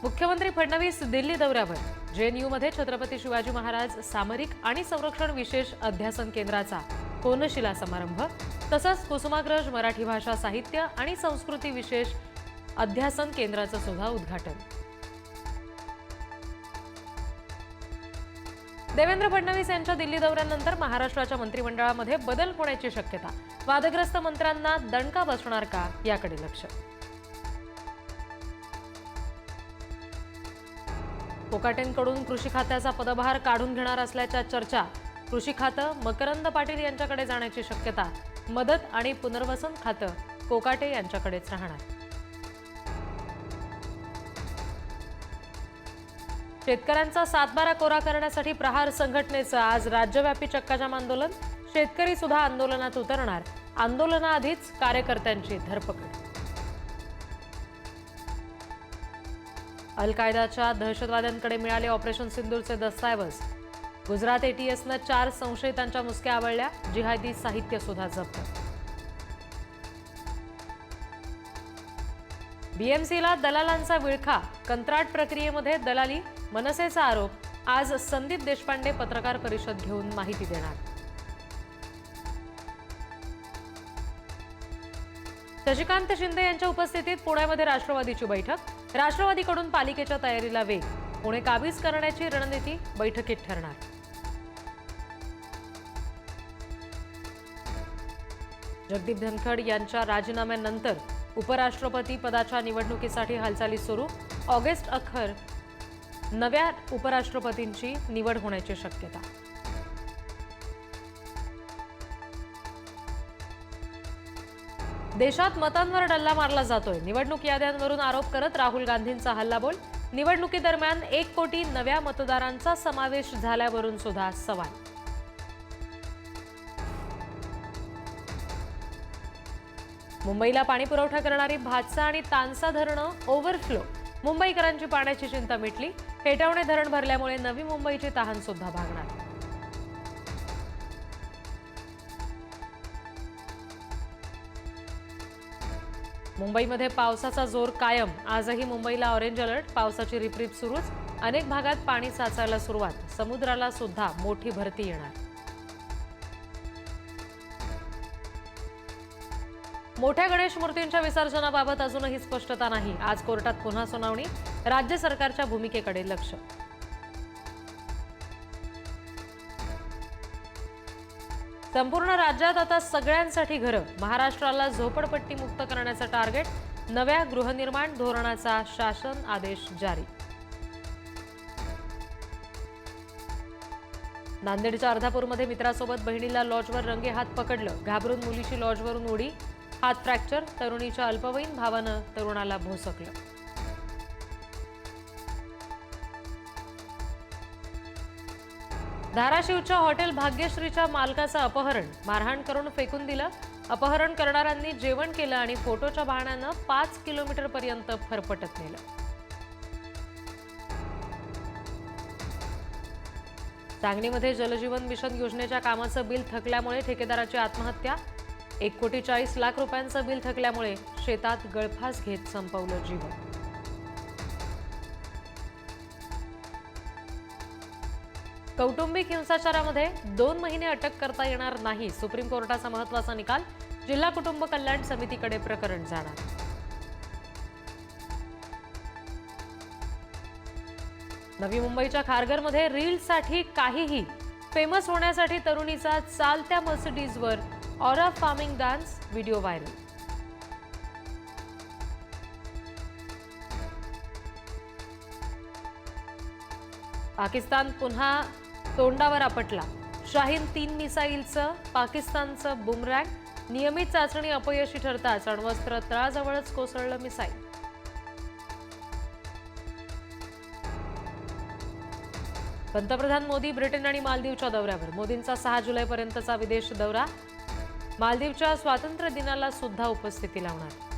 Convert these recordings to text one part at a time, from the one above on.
मुख्यमंत्री फडणवीस दिल्ली दौऱ्यावर। जेएनयूमध्ये छत्रपती शिवाजी महाराज सामरिक आणि संरक्षण विशेष अध्यासन केंद्राचा कोनशिला समारंभ, तसंच कुसुमाग्रज मराठी भाषा साहित्य आणि संस्कृती विशेष अध्यासन केंद्राचं सुद्धा उद्घाटन। देवेंद्र फडणवीस यांच्या दिल्ली दौऱ्यानंतर महाराष्ट्राच्या मंत्रिमंडळामध्ये बदल होण्याची शक्यता। वादग्रस्त मंत्र्यांना दणका बसणार का याकडे लक्ष। कोकाटेंकडून कृषी खात्याचा पदभार काढून घेणार असल्याच्या चर्चा। कृषी खातं मकरंद पाटील यांच्याकडे जाण्याची शक्यता। मदत आणि पुनर्वसन खातं कोकाटे यांच्याकडेच राहणार। शेतकऱ्यांचा सातबारा कोरा करण्यासाठी प्रहार संघटनेचं आज राज्यव्यापी चक्काजाम आंदोलन। शेतकरी सुद्धा आंदोलनात उतरणार। आंदोलनाआधीच कार्यकर्त्यांची धरपकड। अल कायदाच्या दहशतवाद्यांकडे मिळाले ऑपरेशन सिंदूरचे दस्तऐवज। गुजरात एटीएसनं 4 संशयितांच्या मुसक्या आवळल्या। जिहादी साहित्य सुद्धा जप्त। बीएमसीला दलालांचा विळखा। कंत्राट प्रक्रियेमध्ये दलाली, मनसेचा आरोप। आज संदीप देशपांडे पत्रकार परिषद घेऊन माहिती देणार। शशिकांत शिंदे यांच्या उपस्थितीत पुण्यामध्ये राष्ट्रवादीची बैठक। राष्ट्रवादीकडून पालिकेच्या तयारीला वेग। पुणे काबीज करण्याची रणनीती बैठकीत ठरणार। जगदीप धनखड यांच्या राजीनाम्यानंतर उपराष्ट्रपती पदाच्या निवडणुकीसाठी हालचाली सुरू। ऑगस्ट अखेर नव्या उपराष्ट्रपतींची निवड होण्याची शक्यता। देशात मतांवर डल्ला मारला जातोय। निवडणूक याद्यांवरून आरोप करत राहुल गांधींचा हल्लाबोल। निवडणुकीदरम्यान 1 कोटी नव्या मतदारांचा समावेश झाल्यावरून सुद्धा सवाल। मुंबईला पाणी पुरवठा करणारी भातसा आणि तानसा धरणं ओव्हरफ्लो। मुंबईकरांची पाण्याची चिंता मिटली। हेटवणे धरण भरल्यामुळे नवी मुंबईची तहान सुद्धा भागणार। मुंबईमध्ये पावसाचा जोर कायम। आजही मुंबईला ऑरेंज अलर्ट। पावसाची रिपरिप सुरूच। अनेक भागात पाणी साचायला सुरुवात। समुद्राला सुद्धा मोठी भरती येणार। मोठ्या गणेश मूर्तींच्या विसर्जनाबाबत अजूनही स्पष्टता नाही। आज कोर्टात पुन्हा सुनावणी। राज्य सरकारच्या भूमिकेकडे लक्ष। संपूर्ण राज्यात आता सगळ्यांसाठी घरं। महाराष्ट्राला झोपडपट्टी मुक्त करण्याचं टार्गेट। नव्या गृहनिर्माण धोरणाचा शासन आदेश जारी। नांदेडच्या अर्धापूरमध्ये मित्रासोबत बहिणीला लॉजवर रंगेहात पकडलं। घाबरून मुलीची लॉजवरून उडी। हात फ्रॅक्चर। तरुणीच्या अल्पवयीन भावानं तरुणाला भोसकलं। धाराशिवच्या हॉटेल भाग्यश्रीच्या मालकाचं अपहरण। मारहाण करून फेकून दिलं। अपहरण करणाऱ्यांनी जेवण केलं आणि फोटोच्या बहाण्यानं 5 किलोमीटरपर्यंत फरफटत नेलं। सांगलीमध्ये जलजीवन मिशन योजनेच्या कामाचं बिल थकल्यामुळे ठेकेदाराची आत्महत्या। 1,40,00,000 रुपयांचं बिल थकल्यामुळे शेतात गळफास घेत संपवलं जीवन। कौटुंबिक हिंसाचारामध्ये 2 महिने अटक करता येणार नाही। सुप्रीम कोर्टाचा महत्त्वाचा निकाल। जिल्हा कुटुंब कल्याण समितीकडे प्रकरण जाणार। नवी मुंबईच्या खारघरमध्ये रील्ससाठी काहीही। फेमस होण्यासाठी तरुणीचा चालत्या मर्सिडीजवर aura farming dance video viral. Pakistan पुन्हा तोंडावर आपटला। शाहीन 3 मिसाईलचं पाकिस्तानचं बुमरँग। नियमित चाचणी अपयशी ठरताच अण्वस्त्र तळाजवळच कोसळलं मिसाईल। पंतप्रधान मोदी ब्रिटन आणि मालदीवच्या दौऱ्यावर। मोदींचा 6 जुलैपर्यंतचा विदेश दौरा। मालदीवच्या स्वातंत्र्य दिनाला सुद्धा उपस्थिती लावणार।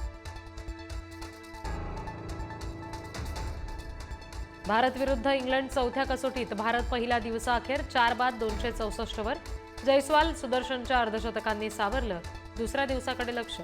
भारत विरुद्ध इंग्लंड 4थ्या कसोटीत। भारत पहिल्या दिवसाअखेर 4 बाद 264 वर। जयस्वाल, सुदर्शनच्या अर्धशतकांनी सावरलं। दुसऱ्या दिवसाकडे लक्ष।